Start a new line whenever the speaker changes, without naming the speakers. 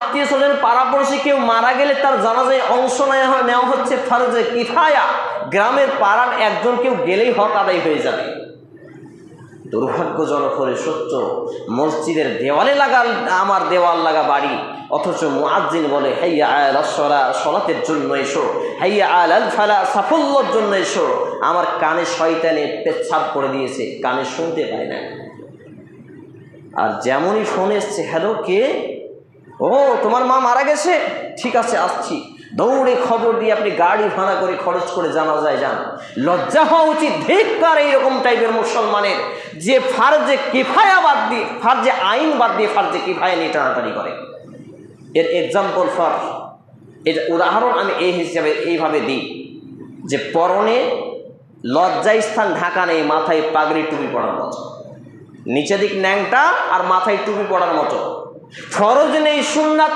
আত্মীয় স্বজন পাড়াপড়শি কেউ মারা গেলে তার জানাজায় অংশ নেওয়া হচ্ছে ফরজে কিফায়া। গ্রামের পাড়ার একজন কেউ গেলেই হক আদায় হয়ে যাবে। দুর্ভাগ্যজনক হলে সত্য, মসজিদের দেওয়ালে লাগা আমার দেওয়াল লাগা বাড়ি, অথচ মুয়াজ্জিন বলে হাইয়া আলাস সালাহ, সালাতের জন্য এসো, হাইয়া আলাল ফালাহ, সাফল্যের জন্য এসো। আমার কানে শয়তানে পেচ্ছাপ করে দিয়েছে, কানে শুনতে পায় না। আর যেমনই ফোন এসছে, হ্যালো কে? ও তোমার মা মারা গেছে, ঠিক আছে আসছি। দৌড়ে খবর দিয়ে আপনি গাড়ি ভাড়া করে খরচ করে জানাজায় যান। লজ্জা হওয়া উচিত। ধিক্কার এইরকম টাইপের মুসলমানের, যে ফারজে কিফায়া বাদ দিয়ে, ফারজে আইন বাদ দিয়ে ফারজে কিফায়া নিয়ে টানাটানি করে। এর এক্সাম্পল ফর, এটা উদাহরণ আমি এই হিসাবে এইভাবে দিই যে পরনে লজ্জায় স্থান ঢাকা নেই, মাথায় পাগড়ি টুপি পড়ার মতো, নিচে দিক ন্যাংটা আর মাথায় টুপি পড়ার মতো। ফরজ নেই, সুন্নাত